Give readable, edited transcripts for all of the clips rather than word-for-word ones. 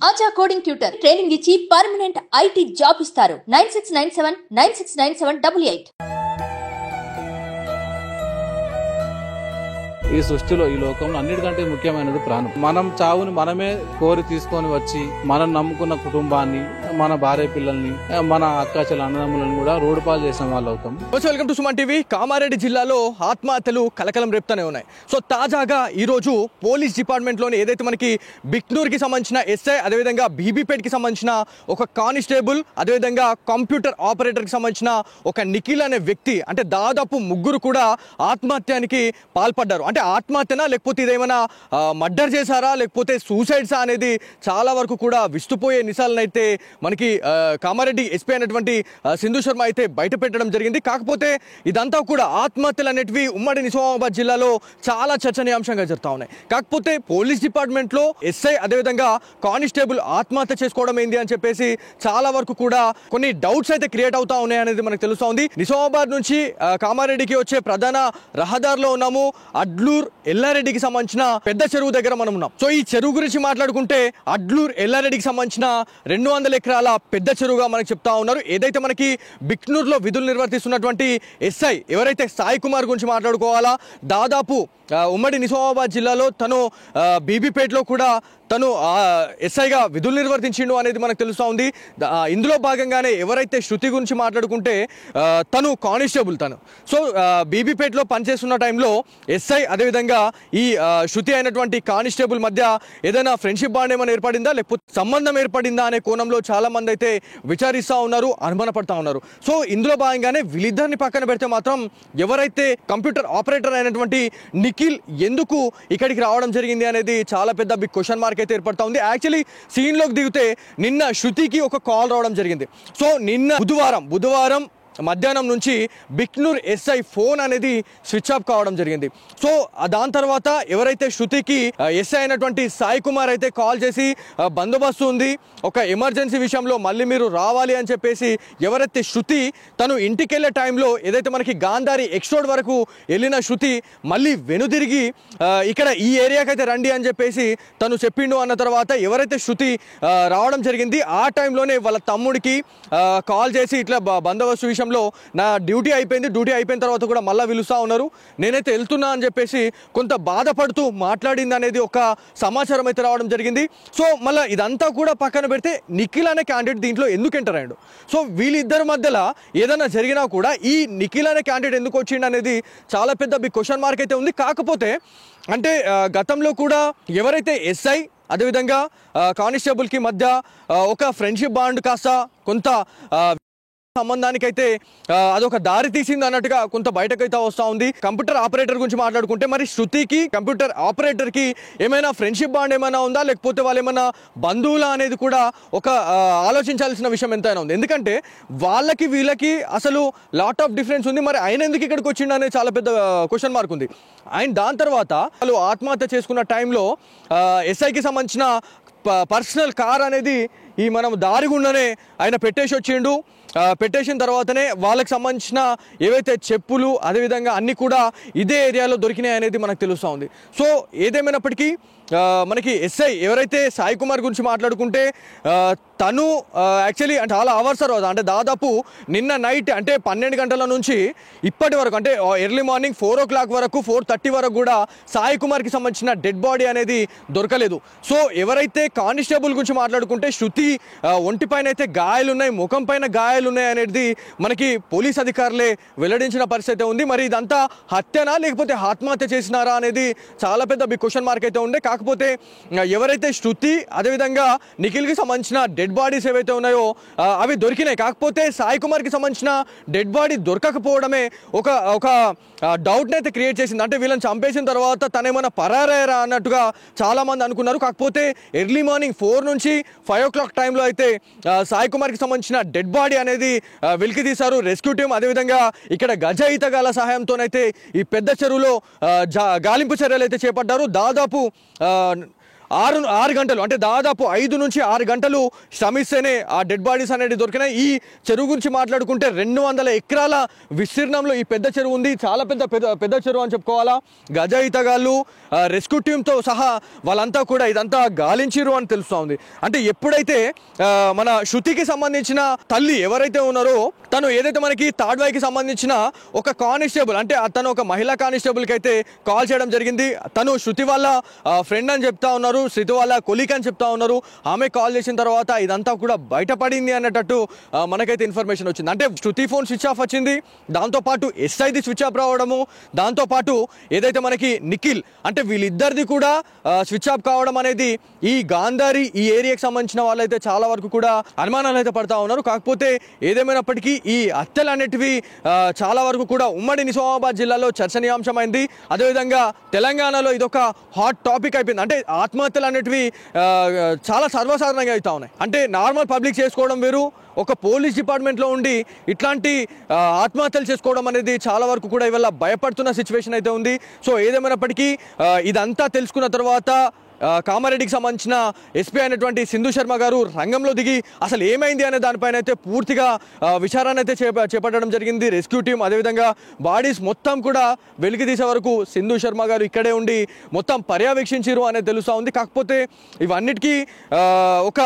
ఆచా coding tutor training ఇచ్చి permanent IT job ఇస్తారు. 9697969788. ఈ సృష్టిలో ఈ లోకంలో అన్నిటికంటే ముఖ్యమైనది ప్రాణం. మనం చావుని మనమే కోరి తీసుకొని వచ్చి మనం నమ్ముకున్న కుటుంబాన్ని, మన భార్య పిల్లల్ని, మన అక్క చెల్లి అన్నదమ్ములను కూడా రోడ్డు పాలు చేసిన వాళ్ళు అవుతాం. Welcome to Suman TV. Kamareddy జిల్లాలో ఆత్మహత్యలు కలకలం రేపుతూనే ఉన్నాయి. సో తాజాగా ఈరోజు పోలీస్ డిపార్ట్మెంట్లోని ఏదైతే మనకి బిక్నూర్కి సంబంధించిన ఎస్ఐ, అదేవిధంగా బీబీపేట్కి సంబంధించిన ఒక కానిస్టేబుల్, అదేవిధంగా కంప్యూటర్ ఆపరేటర్కి సంబంధించిన ఒక నిఖిల్ అనే వ్యక్తి, అంటే దాదాపు ముగ్గురు కూడా ఆత్మహత్యానికి పాల్పడ్డారు. అంటే ఆత్మహత్యనా లేకపోతే ఇదేమైనా మర్డర్ చేశారా లేకపోతే సూసైడ్సా అనేది చాలా వరకు కూడా విస్తుపోయే నిశాలను అయితే మనకి కామారెడ్డి ఎస్పీ అయినటువంటి సింధు శర్మ అయితే బయట పెట్టడం జరిగింది. కాకపోతే ఇదంతా కూడా ఆత్మహత్యలు అనేటివి ఉమ్మడి నిజామాబాద్ జిల్లాలో చాలా చర్చనీయాంశంగా జరుగుతూ ఉన్నాయి. కాకపోతే పోలీస్ డిపార్ట్మెంట్లో ఎస్ఐ అదేవిధంగా కానిస్టేబుల్ ఆత్మహత్య చేసుకోవడం ఏంది అని చెప్పేసి చాలా వరకు కూడా కొన్ని డౌట్స్ అయితే క్రియేట్ అవుతా ఉన్నాయి అనేది మనకు తెలుస్తూ ఉంది. నిజామాబాద్ నుంచి కామారెడ్డికి వచ్చే ప్రధాన రహదారిలో ఉన్నాము. అడ్లూర్ ఎల్లారెడ్డికి సంబంధించిన పెద్ద చెరువు దగ్గర మనం ఉన్నాం. సో ఈ చెరువు గురించి మాట్లాడుకుంటే అడ్లూర్ ఎల్లారెడ్డికి సంబంధించిన 200 ఎకరాల పెద్ద చెరువుగా మనకు చెప్తా ఉన్నారు. ఏదైతే మనకి బిక్నూర్ లో విధులు నిర్వర్తిస్తున్నటువంటి ఎస్ఐ ఎవరైతే సాయి కుమార్ గురించి మాట్లాడుకోవాలా, దాదాపు ఉమ్మడి నిజామాబాద్ జిల్లాలో తను బీబీపేట్లో కూడా తను ఎస్ఐగా విధులు నిర్వర్తించిండు అనేది మనకు తెలుస్తూ ఉంది. ఇందులో భాగంగానే ఎవరైతే శృతి గురించి మాట్లాడుకుంటే తను కానిస్టేబుల్. తను సో బీబీపేట్లో పనిచేస్తున్న టైంలో ఎస్ఐ అదేవిధంగా ఈ శృతి అయినటువంటి కానిస్టేబుల్ మధ్య ఏదైనా ఫ్రెండ్షిప్ బాండ్ ఏమైనా ఏర్పడిందా లేకపోతే సంబంధం ఏర్పడిందా అనే కోణంలో చాలా మంది అయితే విచారిస్తూ ఉన్నారు, అనుమానపడతా ఉన్నారు. సో ఇందులో భాగంగానే వీళ్ళిద్దరిని పక్కన పెడితే మాత్రం ఎవరైతే కంప్యూటర్ ఆపరేటర్ అయినటువంటి నిఖిల్ ఎందుకు ఇక్కడికి రావడం జరిగింది అనేది చాలా పెద్ద బిగ్ క్వశ్చన్ మార్క్ అయితే ఏర్పడతా ఉంది. యాక్చువల్లీ సీన్లోకి దిగితే నిన్న శృతికి ఒక కాల్ రావడం జరిగింది. సో నిన్న బుధవారం మధ్యాహ్నం నుంచి బిక్నూర్ ఎస్ఐ ఫోన్ అనేది స్విచ్ ఆఫ్ కావడం జరిగింది. సో దాని తర్వాత ఎవరైతే శృతికి ఎస్ఐ అయినటువంటి సాయి కుమార్ అయితే కాల్ చేసి బందోబస్తు ఉంది, ఒక ఎమర్జెన్సీ విషయంలో మళ్ళీ మీరు రావాలి అని చెప్పేసి ఎవరైతే శృతి తను ఇంటికి వెళ్ళే టైంలో ఏదైతే మనకి గాంధారి ఎక్స్రోడ్ వరకు వెళ్ళిన శృతి మళ్ళీ వెనుదిరిగి ఇక్కడ ఈ ఏరియాకి అయితే రండి అని చెప్పేసి తను చెప్పిండు అన్న తర్వాత ఎవరైతే శృతి రావడం జరిగింది ఆ టైంలోనే వాళ్ళ తమ్ముడికి కాల్ చేసి ఇట్లా బందోబస్తు విషయంలో నా డ్యూటీ అయిపోయిన తర్వాత కూడా మళ్ళీ పిలుస్తూ ఉన్నారు, నేనైతే వెళ్తున్నా అని చెప్పేసి కొంత బాధపడుతూ మాట్లాడింది అనేది ఒక సమాచారం అయితే రావడం జరిగింది. సో మళ్ళీ ఇదంతా కూడా పక్కన పెడితే నిఖిల్ అనే క్యాండిడేట్ దీంట్లో ఎందుకు ఎంటర్ అయ్యాడు, సో వీళ్ళిద్దరి మధ్యలో ఏదైనా జరిగినా కూడా ఈ నిఖిల్ అనే క్యాండిడేట్ ఎందుకు వచ్చిండు అనేది చాలా పెద్ద బిగ్ క్వశ్చన్ మార్క్ అయితే ఉంది. కాకపోతే అంటే గతంలో కూడా ఎవరైతే ఎస్ఐ అదేవిధంగా కానిస్టేబుల్కి మధ్య ఒక ఫ్రెండ్షిప్ బాండ్ కాస్త కొంత సంబంధానికైతే అదొక దారి తీసింది అన్నట్టుగా కొంత బయటకైతే వస్తూ ఉంది. కంప్యూటర్ ఆపరేటర్ గురించి మాట్లాడుకుంటే మరి శృతికి కంప్యూటర్ ఆపరేటర్కి ఏమైనా ఫ్రెండ్షిప్ బాండ్ ఏమైనా ఉందా లేకపోతే వాళ్ళు ఏమైనా బంధువులా అనేది కూడా ఒక ఆలోచించాల్సిన విషయం ఎంతైనా ఉంది. ఎందుకంటే వాళ్ళకి వీళ్ళకి అసలు లాట్ ఆఫ్ డిఫరెన్స్ ఉంది. మరి ఆయన ఎందుకు ఇక్కడికి వచ్చిండు అనేది చాలా పెద్ద క్వశ్చన్ మార్క్ ఉంది. ఆయన దాని తర్వాత వాళ్ళు ఆత్మహత్య చేసుకున్న టైంలో ఎస్ఐకి సంబంధించిన పర్సనల్ కార్ అనేది ఈ మనం దారి గుండానే ఆయన పెట్టేసి వచ్చిండు. పెట్టేసిన తర్వాతనే వాళ్ళకి సంబంధించిన ఏవైతే చెప్పులు అదేవిధంగా అన్నీ కూడా ఇదే ఏరియాలో దొరికినాయి అనేది మనకు తెలుస్తూ ఉంది. సో ఏదేమైనప్పటికీ మనకి ఎస్ఐ ఎవరైతే సాయి కుమార్ గురించి మాట్లాడుకుంటే తను యాక్చువల్లీ చాలా అవర్స్ తర్వాత అంటే దాదాపు నిన్న నైట్ అంటే 12 గంటల నుంచి ఇప్పటి వరకు అంటే ఎర్లీ మార్నింగ్ 4 o'clock వరకు 4:30 వరకు కూడా సాయి కుమార్కి సంబంధించిన డెడ్ బాడీ అనేది దొరకలేదు. సో ఎవరైతే కానిస్టేబుల్ గురించి మాట్లాడుకుంటే శృతి ఒంటిపైన అయితే గాయాలున్నాయి, ముఖం పైన గాయాలున్నాయి అనేది మనకి పోలీస్ అధికారులే వెల్లడించిన పరిస్థితి ఉంది. మరి ఇదంతా హత్యనా లేకపోతే ఆత్మహత్య చేసినారా అనేది చాలా పెద్ద బిగ్ క్వశ్చన్ మార్క్ అయితే ఉండే. కాకపోతే ఎవరైతే శృతి అదేవిధంగా నిఖిల్కి సంబంధించిన డెడ్ బాడీస్ ఏవైతే ఉన్నాయో అవి దొరికినాయి. కాకపోతే సాయి కుమార్కి సంబంధించిన డెడ్ బాడీ దొరకకపోవడమే ఒక డౌట్ని అయితే క్రియేట్ చేసింది. అంటే వీళ్ళని చంపేసిన తర్వాత తనేమైనా పరారయ్యారా అన్నట్టుగా చాలామంది అనుకున్నారు. కాకపోతే ఎర్లీ మార్నింగ్ 4 నుంచి 5 o'clock టైంలో అయితే సాయి కుమార్కి సంబంధించిన డెడ్ బాడీ అనేది వెలికి తీశారు రెస్క్యూ టీం. అదేవిధంగా ఇక్కడ గజ ఈతగాల సహాయంతోనైతే ఈ పెద్ద చెరువులో గాలింపు చర్యలు అయితే చేపట్టారు. దాదాపు ఆరు గంటలు అంటే దాదాపు 5 నుంచి 6 గంటలు శ్రమిస్తేనే ఆ డెడ్ బాడీస్ అనేది దొరికినాయి. ఈ చెరువు గురించి మాట్లాడుకుంటే 200 ఎకరాల విస్తీర్ణంలో ఈ పెద్ద చెరువు ఉంది. చాలా పెద్ద చెరువు అని చెప్పుకోవాలా. గజ ఈతగాళ్ళు రెస్క్యూ టీంతో సహా వాళ్ళంతా కూడా ఇదంతా గాలించిరు అని తెలుస్తూ ఉంది. అంటే ఎప్పుడైతే మన శృతికి సంబంధించిన తల్లి ఎవరైతే ఉన్నారో తను ఏదైతే మనకి తాడ్వాయికి సంబంధించిన ఒక కానిస్టేబుల్ అంటే తను ఒక మహిళా కానిస్టేబుల్కి అయితే కాల్ చేయడం జరిగింది. తను శృతి వాళ్ళ ఫ్రెండ్ అని చెప్తా ఉన్నారు, శృతి వాళ్ళ కొలీగ్ అని చెప్తా ఉన్నారు. ఆమె కాల్ చేసిన తర్వాత ఇదంతా కూడా బయటపడింది అన్నట్టు మనకైతే ఇన్ఫర్మేషన్ వచ్చింది. అంటే శృతి ఫోన్ స్విచ్ ఆఫ్ వచ్చింది, దాంతోపాటు ఎస్ఐది స్విచ్ ఆఫ్ రావడము, దాంతోపాటు ఏదైతే మనకి నిఖిల్ అంటే వీళ్ళిద్దరిది కూడా స్విచ్ ఆఫ్ కావడం అనేది ఈ గాంధారి ఈ ఏరియాకి సంబంధించిన వాళ్ళైతే చాలా వరకు కూడా అనుమానాలు అయితే పడతా ఉన్నారు. కాకపోతే ఏదేమైనప్పటికీ ఈ హత్యలు అనేటివి చాలా వరకు కూడా ఉమ్మడి నిజామాబాద్ జిల్లాలో చర్చనీయాంశమైంది. అదేవిధంగా తెలంగాణలో ఇదొక హాట్ టాపిక్ అయిపోయింది. అంటే ఆత్మహత్యలు అనేటివి చాలా సర్వసాధారణంగా అవుతా ఉన్నాయి. అంటే నార్మల్ పబ్లిక్ చేసుకోవడం వేరు, ఒక పోలీస్ డిపార్ట్మెంట్లో ఉండి ఇట్లాంటి ఆత్మహత్యలు చేసుకోవడం అనేది చాలా వరకు కూడా ఇవాళ భయపడుతున్న సిచ్యువేషన్ అయితే ఉంది. సో ఏదేమైనప్పటికీ ఇదంతా తెలుసుకున్న తర్వాత కామారెడ్డికి సంబంధించిన ఎస్పీ అయినటువంటి సింధు శర్మ గారు రంగంలో దిగి అసలు ఏమైంది అనే దానిపైన అయితే పూర్తిగా విచారణ అయితే చేపట్టడం జరిగింది. రెస్క్యూ టీం అదేవిధంగా బాడీస్ మొత్తం కూడా వెలికి తీసే వరకు సింధు శర్మ గారు ఇక్కడే ఉండి మొత్తం పర్యవేక్షించారు అనేది తెలుస్తూ ఉంది. కాకపోతే ఇవన్నిటికీ ఒక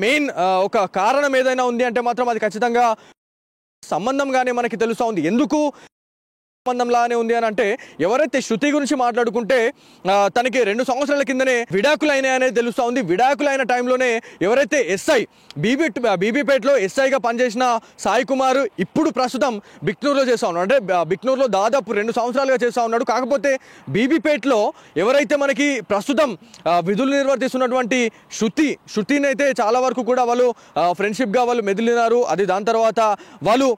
మెయిన్ ఒక కారణం ఏదైనా ఉంది అంటే మాత్రం అది ఖచ్చితంగా సంబంధంగానే మనకి తెలుస్తూ ఉంది. ఎందుకు సంబంధంలానే ఉంది అని అంటే ఎవరైతే శృతి గురించి మాట్లాడుకుంటే తనకి 2 సంవత్సరాల కిందనే విడాకులైనాయి అనేది తెలుస్తూ ఉంది. విడాకులైన టైంలోనే ఎవరైతే ఎస్ఐ బీబీపేటలో ఎస్ఐగా పనిచేసిన సాయి కుమార్ ఇప్పుడు ప్రస్తుతం బిక్నూరులో చేస్తూ ఉన్నాడు. అంటే బిక్నూరులో దాదాపు 2 సంవత్సరాలుగా చేస్తూ ఉన్నాడు. కాకపోతే బీబీపేటలో ఎవరైతే మనకి ప్రస్తుతం విధులు నిర్వర్తిస్తున్నటువంటి శృతిని అయితే చాలా వరకు కూడా వాళ్ళు ఫ్రెండ్షిప్గా వాళ్ళు మెదిలినారు. అది దాని తర్వాత వాళ్ళు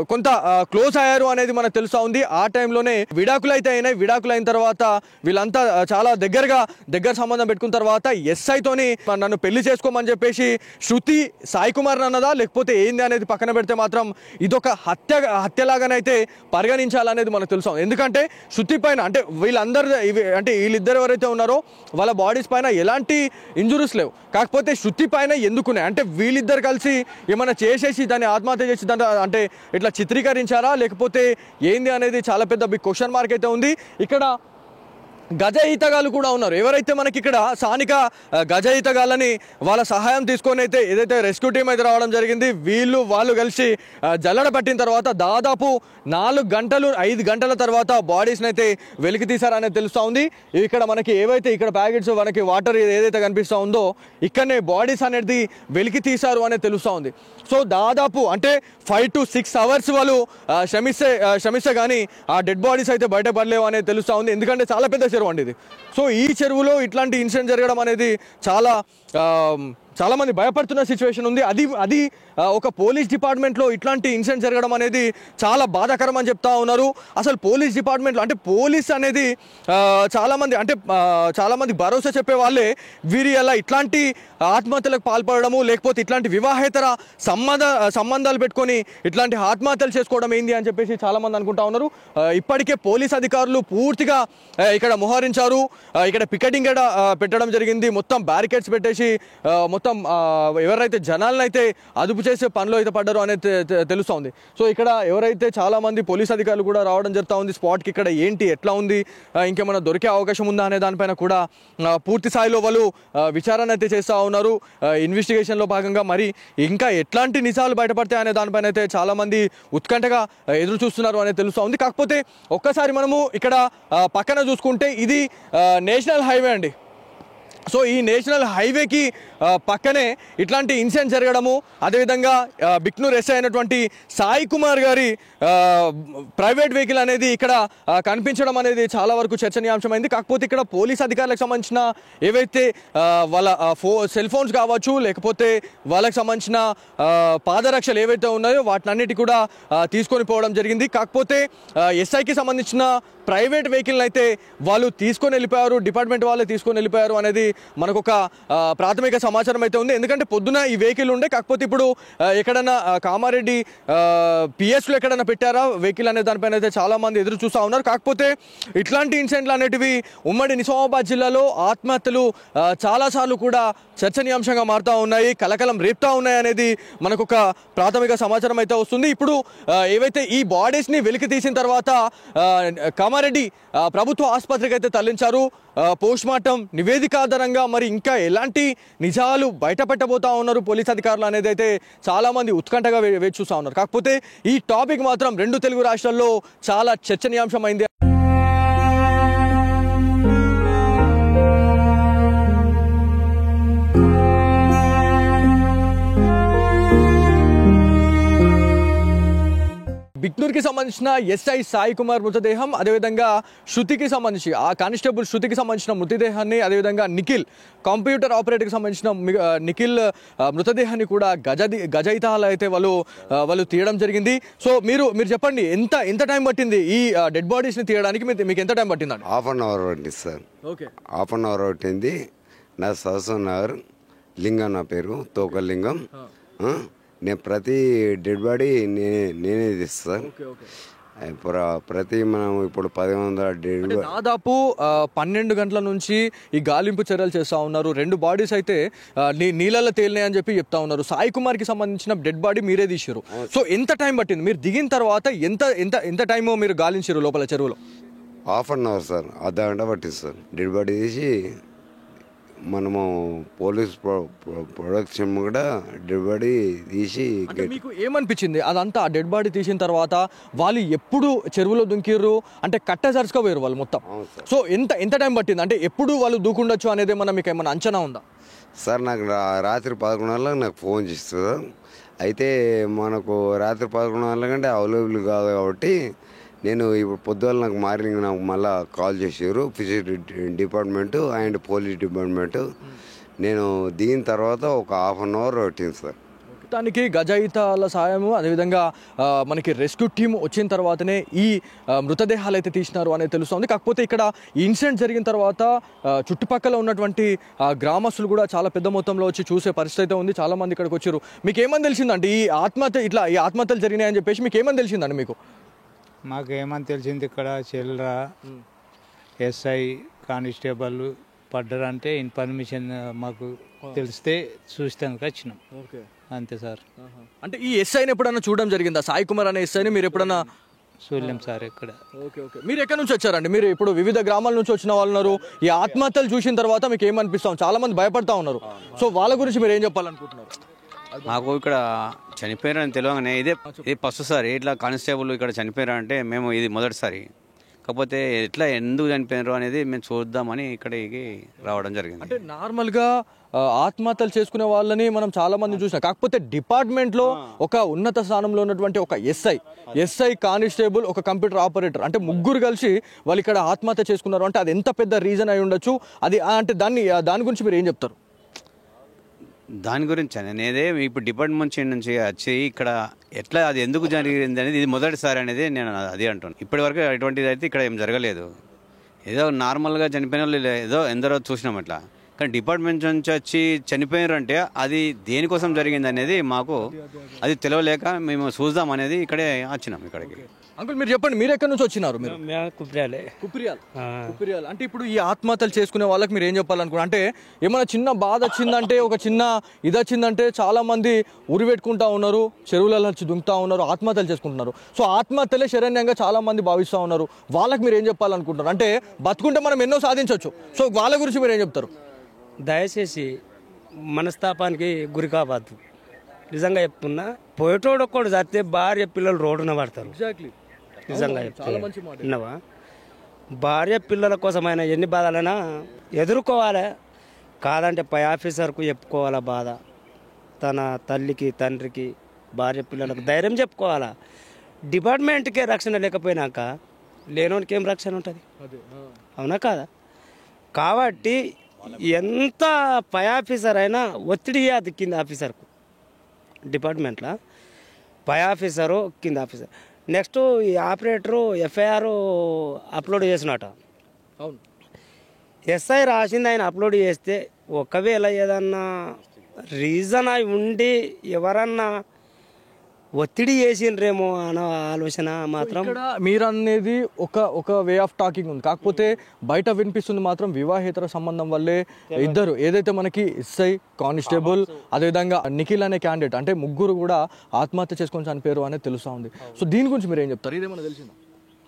కొంత క్లోజ్ అయ్యారు అనేది మనకు తెలుస్తూ ఉంది. ఆ టైంలోనే విడాకులు అయితే అయినాయి. విడాకులు అయిన తర్వాత వీళ్ళంతా చాలా దగ్గర సంబంధం పెట్టుకున్న తర్వాత ఎస్ఐతోని నన్ను పెళ్లి చేసుకోమని చెప్పేసి శృతి సాయి కుమార్ అన్నదా లేకపోతే ఏంది అనేది పక్కన పెడితే మాత్రం ఇదొక హత్యలాగానైతే పరిగణించాలనేది మనకు తెలుసు. ఎందుకంటే శృతి పైన అంటే వీళ్ళిద్దరు ఎవరైతే ఉన్నారో వాళ్ళ బాడీస్ పైన ఎలాంటి ఇంజురీస్ లేవు. కాకపోతే శృతి పైన ఎందుకున్నాయి అంటే వీళ్ళిద్దరు కలిసి ఏమైనా చేసేసి దాన్ని ఆత్మహత్య చేసి దాన్ని అంటే ఇట్లా చిత్రీకరించారా లేకపోతే ఏంది అనేది చాలా పెద్ద బిగ్ క్వశ్చన్ మార్క్ అయితే ఉంది. ఇక్కడ గజ ఈతగాళ్ళు కూడా ఉన్నారు. ఎవరైతే మనకి ఇక్కడ స్థానిక గజ ఈతగాళ్ళని వాళ్ళ సహాయం తీసుకొని అయితే ఏదైతే రెస్క్యూ టీం అయితే రావడం జరిగింది. వాళ్ళు కలిసి జల్లడ పట్టిన తర్వాత దాదాపు 4 గంటలు 5 గంటల తర్వాత బాడీస్ని అయితే వెలికి తీశారనేది తెలుస్తూ ఉంది. ఇక్కడ మనకి ఏవైతే ఇక్కడ ప్యాకెట్స్ మనకి వాటర్ ఏదైతే కనిపిస్తూ ఉందో ఇక్కడనే బాడీస్ అనేది వెలికి తీశారు అనేది తెలుస్తూ ఉంది. సో దాదాపు అంటే 5 to 6 అవర్స్ వాళ్ళు శ్రమిస్తే కానీ ఆ డెడ్ బాడీస్ అయితే బయటపడలేవు అనేది తెలుస్తూ ఉంది. ఎందుకంటే చాలా పెద్ద చెరువు అండి ఇది. సో ఈ చెరువులో ఇట్లాంటి ఇన్సిడెంట్ జరగడం అనేది చాలా మంది భయపడుతున్న సిచ్యువేషన్ ఉంది. అది ఒక పోలీస్ డిపార్ట్మెంట్లో ఇట్లాంటి ఇన్సిడెంట్ జరగడం అనేది చాలా బాధాకరం అని చెప్తా ఉన్నారు. అసలు పోలీస్ డిపార్ట్మెంట్లో అంటే పోలీస్ అనేది చాలామంది భరోసా చెప్పే వాళ్ళే వీరి అలా ఇట్లాంటి ఆత్మహత్యలకు పాల్పడము లేకపోతే ఇట్లాంటి వివాహేతర సంబంధాలు పెట్టుకొని ఇట్లాంటి ఆత్మహత్యలు చేసుకోవడం ఏంది అని చెప్పేసి చాలామంది అనుకుంటా ఉన్నారు. ఇప్పటికే పోలీస్ అధికారులు పూర్తిగా ఇక్కడ మోహరించారు. ఇక్కడ పికెటింగ్ పెట్టడం జరిగింది. మొత్తం బ్యారికేడ్స్ పెట్టేసి మొత్తం ఎవరైతే జనాలను అయితే అదుపు చేసే పనిలో అయితే పడ్డారో అనేది తెలుస్తోంది. సో ఇక్కడ ఎవరైతే చాలా మంది పోలీస్ అధికారులు కూడా రావడం జరుగుతూ ఉంది స్పాట్కి. ఇక్కడ ఏంటి ఎట్లా ఉంది ఇంకేమైనా దొరికే అవకాశం ఉందా అనే దానిపైన కూడా పూర్తి స్థాయిలో వాళ్ళు విచారణ అయితే చేస్తూ ఉన్నారు. ఇన్వెస్టిగేషన్లో భాగంగా మరి ఇంకా ఎట్లాంటి నిజాలు బయటపడతాయి అనే దానిపైన అయితే చాలా మంది ఉత్కంఠగా ఎదురు చూస్తున్నారు అనేది తెలుస్తూ ఉంది. కాకపోతే ఒక్కసారి మనము ఇక్కడ పక్కన చూసుకుంటే ఇది నేషనల్ హైవే అండి. సో ఈ నేషనల్ హైవేకి పక్కనే ఇట్లాంటి ఇన్సిడెంట్ జరగడము అదేవిధంగా బిక్నూర్ ఎస్ఐ అయినటువంటి సాయి కుమార్ గారి ప్రైవేట్ వెహికల్ అనేది ఇక్కడ కనిపించడం అనేది చాలా వరకు చర్చనీయాంశమైంది. కాకపోతే ఇక్కడ పోలీస్ అధికారులకు సంబంధించిన ఏవైతే వాళ్ళ సెల్ ఫోన్స్ కావచ్చు లేకపోతే వాళ్ళకి సంబంధించిన పాదరక్షలు ఏవైతే ఉన్నాయో వాటినన్నిటి కూడా తీసుకొని పోవడం జరిగింది. కాకపోతే ఎస్ఐకి సంబంధించిన ప్రైవేట్ వెహికల్ అయితే వాళ్ళు తీసుకొని వెళ్ళిపోయారు, డిపార్ట్మెంట్ వాళ్ళే తీసుకొని వెళ్ళిపోయారు అనేది మనకు ఒక ప్రాథమిక సమాచారం అయితే ఉంది. ఎందుకంటే పొద్దున ఈ వెహికల్ ఉండే, కాకపోతే ఇప్పుడు ఎక్కడన్నా కామారెడ్డి పిఎస్లో ఎక్కడన్నా పెట్టారా వెహికల్ అనే దానిపైన అయితే చాలా మంది ఎదురు చూస్తూ ఉన్నారు. కాకపోతే ఇట్లాంటి ఇన్సిడెంట్లు అనేటివి ఉమ్మడి నిజామాబాద్ జిల్లాలో ఆత్మహత్యలు చాలాసార్లు కూడా చర్చనీయాంశంగా మారుతూ ఉన్నాయి, కలకలం రేపుతా ఉన్నాయి అనేది మనకు ఒక ప్రాథమిక సమాచారం అయితే వస్తుంది. ఇప్పుడు ఏవైతే ఈ బాడీస్ని వెలికి తీసిన తర్వాత కామారెడ్డి ప్రభుత్వ ఆసుపత్రికి అయితే తరలించారు. పోస్ట్ మార్టం నివేదిక ఆధారంగా మరి ఇంకా ఎలాంటి నిజాలు బయటపెట్టబోతా ఉన్నారు పోలీస్ అధికారులు అనేది అయితే చాలా మంది ఉత్కంఠగా వేచి చూస్తూ ఉన్నారు. కాకపోతే ఈ టాపిక్ మాత్రం రెండు తెలుగు రాష్ట్రాల్లో చాలా చర్చనీయాంశమైంది. బిక్నూర్కి సంబంధించిన ఎస్ఐ సాయి కుమార్ మృతదేహం, అదేవిధంగా శృతికి సంబంధించి ఆ కానిస్టేబుల్ శృతికి సంబంధించిన మృతదేహాన్ని, అదేవిధంగా నిఖిల్ కంప్యూటర్ ఆపరేటర్కి సంబంధించిన నిఖిల్ మృతదేహాన్ని కూడా గజయితాలు అయితే వాళ్ళు తీయడం జరిగింది. సో మీరు చెప్పండి, ఎంత టైం పట్టింది ఈ డెడ్ బాడీస్ని తీయడానికి? మీకు ఎంత టైం పట్టిందండి? హాఫ్ అన్ అవర్ పట్టింది sir. Okay, half an hour పట్టింది. నా సరస్వతి నగర్ లింగం, నా పేరు తోకలింగం. నేను ప్రతి డెడ్ బాడీ నేనే తీస్తాను. ప్రతి మనం ఇప్పుడు 1100 డెడ్ బాడీ దాదాపు 12 గంటల నుంచి ఈ గాలింపు చర్యలు చేస్తూ ఉన్నారు. 2 బాడీస్ అయితే నీళ్ళల్లో తేలినాయి అని చెప్తా ఉన్నారు. సాయి కుమార్కి సంబంధించిన డెడ్ బాడీ మీరే తీసారు. సో ఎంత టైం పట్టింది? మీరు దిగిన తర్వాత ఎంత టైం మీరు గాలించారు లోపల చెరువులో? హాఫ్ అన్ అవర్ సార్, అర్ధ గంట పట్టింది సార్. డెడ్ బాడీ తీసి మనము పోలీస్ ప్రొడక్షన్ కూడా డెడ్ బాడీ తీసి. మీకు ఏమనిపించింది అదంతా ఆ డెడ్ బాడీ తీసిన తర్వాత? వాళ్ళు ఎప్పుడు చెరువులో దుంకిర్రు అంటే కట్టజరుచుకోపోయారు వాళ్ళు మొత్తం. సో ఎంత టైం పట్టింది అంటే ఎప్పుడు వాళ్ళు దూకుండొచ్చు అనేది మీకు ఏమైనా అంచనా ఉందా సార్? నాకు రాత్రి 11 గంటలకు నాకు ఫోన్ చేస్తారు. అయితే మనకు రాత్రి 11 గంటల కంటే అవైలబుల్ కాదు కాబట్టి నేను ఇప్పుడు పొద్దున్న నాకు మళ్ళీ కాల్ చేసారు fishery department and police department. నేను దిగిన తర్వాత ఒక హాఫ్ అన్ అవర్ పట్టింది సార్. దానికి గజయితాల సాయము, అదేవిధంగా మనకి రెస్క్యూ టీమ్ వచ్చిన తర్వాతనే ఈ మృతదేహాలు అయితే తీసినారు అనేది తెలుస్తుంది. కాకపోతే ఇక్కడ ఈ ఇన్సిడెంట్ జరిగిన తర్వాత చుట్టుపక్కల ఉన్నటువంటి గ్రామస్తులు కూడా చాలా పెద్ద మొత్తంలో వచ్చి చూసే పరిస్థితి అయితే ఉంది. చాలా మంది ఇక్కడికి వచ్చారు. మీకు ఏమని తెలిసిందండి ఈ ఆత్మహత్యలు జరిగినాయని చెప్పేసి మీకు ఏమని తెలిసిందండి? మాకు ఏమని తెలిసింది, ఇక్కడ చిల్లర ఎస్ఐ కానిస్టేబుల్ పడ్డారంటే ఇన్ఫర్మేషన్ మాకు తెలిస్తే చూస్తానికి వచ్చినాం. ఓకే, అంతే సార్. అంటే ఈ ఎస్ఐని ఎప్పుడన్నా చూడడం జరిగిందా? సాయి కుమార్ అనే ఎస్ఐని మీరు ఎప్పుడన్నా చూడలేం సార్ ఇక్కడ. ఓకే, మీరు ఎక్కడి నుంచి వచ్చారండి? మీరు ఇప్పుడు వివిధ గ్రామాల నుంచి వచ్చిన వాళ్ళు ఉన్నారు. ఈ ఆత్మహత్యలు చూసిన తర్వాత మీకు ఏమనిపిస్తాం? చాలా మంది భయపడతా ఉన్నారు. సో వాళ్ళ గురించి మీరు ఏం చెప్పాలనుకుంటున్నారు? మాకు ఇక్కడ చనిపోయారని తెలియగానే ఇది ఫస్ట్ సారి ఇట్లా కానిస్టేబుల్ ఇక్కడ చనిపోయారంటే మేము ఇది మొదటిసారి. కాకపోతే ఎట్లా ఎందుకు చనిపోయినారు అనేది మేము చూద్దామని ఇక్కడికి రావడం జరిగింది. అంటే నార్మల్గా ఆత్మహత్యలు చేసుకునే వాళ్ళని మనం చాలా మంది చూసినాం. కాకపోతే డిపార్ట్మెంట్లో ఒక ఉన్నత స్థానంలో ఉన్నటువంటి ఒక ఎస్ఐ కానిస్టేబుల్, ఒక కంప్యూటర్ ఆపరేటర్, అంటే ముగ్గురు కలిసి వాళ్ళు ఇక్కడ ఆత్మహత్య చేసుకున్నారు అంటే అది ఎంత పెద్ద రీజన్ అయి ఉండొచ్చు? అది అంటే దాని గురించి మీరు ఏం చెప్తారు? దాని గురించి నేనే ఇప్పుడు డిపార్ట్మెంట్ నుంచి వచ్చి ఇక్కడ ఎట్లా అది ఎందుకు జరిగింది అనేది ఇది మొదటిసారి అనేది నేను అది అంటున్నాను. ఇప్పటివరకు ఎటువంటిది అయితే ఇక్కడ ఏం జరగలేదు. ఏదో నార్మల్గా చనిపోయిన వాళ్ళు ఏదో ఎందరో చూసినాం అట్లా. కానీ డిపార్ట్మెంట్ నుంచి వచ్చి చనిపోయారంటే అది దేనికోసం జరిగింది అనేది మాకు అది తెలియలేక మేము చూద్దాం అనేది ఇక్కడే వచ్చినాం ఇక్కడికి. అంకుల్ మీరు చెప్పండి, మీరు ఎక్కడి నుంచి వచ్చినారు? మీరు కుప్రియాల్. అంటే ఇప్పుడు ఈ ఆత్మహత్యలు చేసుకునే వాళ్ళకి మీరు ఏం చెప్పాలనుకున్నారు? అంటే ఏమైనా చిన్న బాధ వచ్చిందంటే, ఒక చిన్న ఇది వచ్చిందంటే చాలా మంది ఉరిపెట్టుకుంటా ఉన్నారు, చెరువులలో వచ్చి దుంకుతా ఉన్నారు, ఆత్మహత్యలు చేసుకుంటున్నారు. సో ఆత్మహత్యలే శరణ్యంగా చాలా మంది భావిస్తూ ఉన్నారు. వాళ్ళకి మీరు ఏం చెప్పాలనుకుంటున్నారు? అంటే బతుకుంటే మనం ఎన్నో సాధించవచ్చు. సో వాళ్ళ గురించి మీరు ఏం చెప్తారు? దయచేసి మనస్తాపానికి గురి కావద్దు. నిజంగా చెప్తున్నా, పోయేటోడు ఒక్కడు చస్తే భార్య పిల్లలు రోడ్డున పడతారు. నిజంగా చెప్తున్నా, భార్య పిల్లల కోసమైనా ఎన్ని బాధలైనా ఎదుర్కోవాలి. కాదంటే పై ఆఫీసర్కు చెప్పుకోవాలా బాధ, తన తల్లికి తండ్రికి భార్య పిల్లలకు ధైర్యం చెప్పుకోవాలా. డిపార్ట్మెంట్కే రక్షణ లేకపోయినాక లేనోనికి ఏం రక్షణ ఉంటుంది? అవునా కాదా? కాబట్టి ఎంత పై ఆఫీసర్ అయినా ఒత్తిడి అది కింద ఆఫీసర్కు. డిపార్ట్మెంట్లో పై ఆఫీసరు కింద ఆఫీసర్ నెక్స్ట్ ఈ ఆపరేటరు ఎఫ్ఐఆర్ అప్లోడ్ చేసినట. అవును. ఎస్ఐ రాసింది ఆయన అప్లోడ్ చేస్తే ఒకవేళ ఏదన్నా రీజన్ అయి ఉండి ఎవరన్నా ఒత్తిడి చేసిండ్రేమో అన్న ఆలోచన మాత్రం. ఇక్కడ మీరు అనేది ఒక వే ఆఫ్ టాకింగ్ ఉంది, కాకపోతే బయట వినిపిస్తుంది మాత్రం వివాహేతర సంబంధం వల్లే ఇద్దరు ఏదైతే మనకి ఎస్ఐ, కానిస్టేబుల్, అదేవిధంగా నిఖిల్ అనే క్యాండిడేట్ అంటే ముగ్గురు కూడా ఆత్మహత్య చేసుకొని చనిపోయారు అనేది తెలుస్తూ ఉంది. సో దీని గురించి మీరు ఏం చెప్తారు? ఇదేమన్నా తెలిసిందా?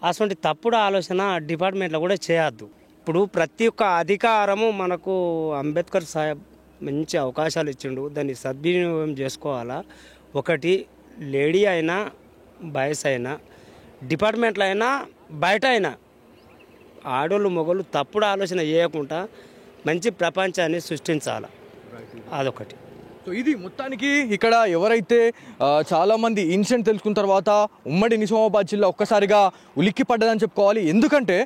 అటువంటి తప్పుడు ఆలోచన డిపార్ట్మెంట్లో కూడా చేయొద్దు. ఇప్పుడు ప్రతి ఒక్క అధికారము మనకు అంబేద్కర్ సాహెబ్ మంచి అవకాశాలు ఇచ్చిండు, దాన్ని సద్వినియోగం చేసుకోవాలా. ఒకటి లేడీ అయినా బాయ్స్ అయినా డిపార్ట్మెంట్లో అయినా బయట అయినా ఆడోళ్ళు మొగోళ్ళు తప్పుడు ఆలోచన చేయకుండా మంచి ప్రపంచాన్ని సృష్టించాలి. అదొకటి. సో ఇది మొత్తానికి ఇక్కడ ఎవరైతే చాలామంది ఇన్సిడెంట్ తెలుసుకున్న తర్వాత ఉమ్మడి నిజామాబాద్ జిల్లా ఒక్కసారిగా ఉలిక్కి పడ్డదని చెప్పుకోవాలి. ఎందుకంటే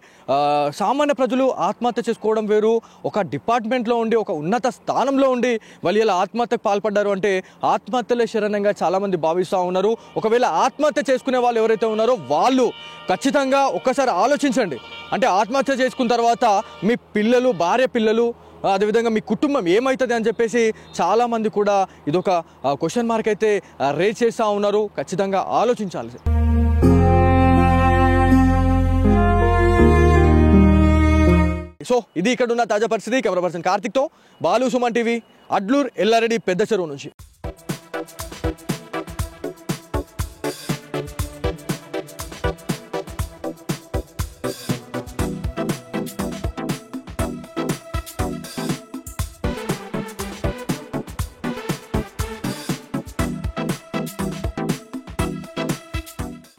సామాన్య ప్రజలు ఆత్మహత్య చేసుకోవడం వేరు, ఒక డిపార్ట్మెంట్లో ఉండి ఒక ఉన్నత స్థానంలో ఉండి వాళ్ళు ఇలా ఆత్మహత్యకు పాల్పడ్డారు అంటే ఆత్మహత్యలే శరణంగా చాలామంది భావిస్తూ ఉన్నారు. ఒకవేళ ఆత్మహత్య చేసుకునే వాళ్ళు ఎవరైతే ఉన్నారో వాళ్ళు ఖచ్చితంగా ఒక్కసారి ఆలోచించండి. అంటే ఆత్మహత్య చేసుకున్న తర్వాత మీ పిల్లలు, భార్య పిల్లలు, అదేవిధంగా మీ కుటుంబం ఏమవుతుంది అని చెప్పేసి చాలామంది కూడా ఇదొక క్వశ్చన్ మార్క్ అయితే రేజ్ చేస్తూ ఉన్నారు. ఖచ్చితంగా ఆలోచించాలి. సో ఇది ఇక్కడ ఉన్న తాజా పరిస్థితి. కెమెరా పర్సన్ కార్తిక్తో బాలు, సుమన్ టీవీ, అడ్లూర్, ఎల్లారెడ్డి, పెద్ద చెరువు నుంచి.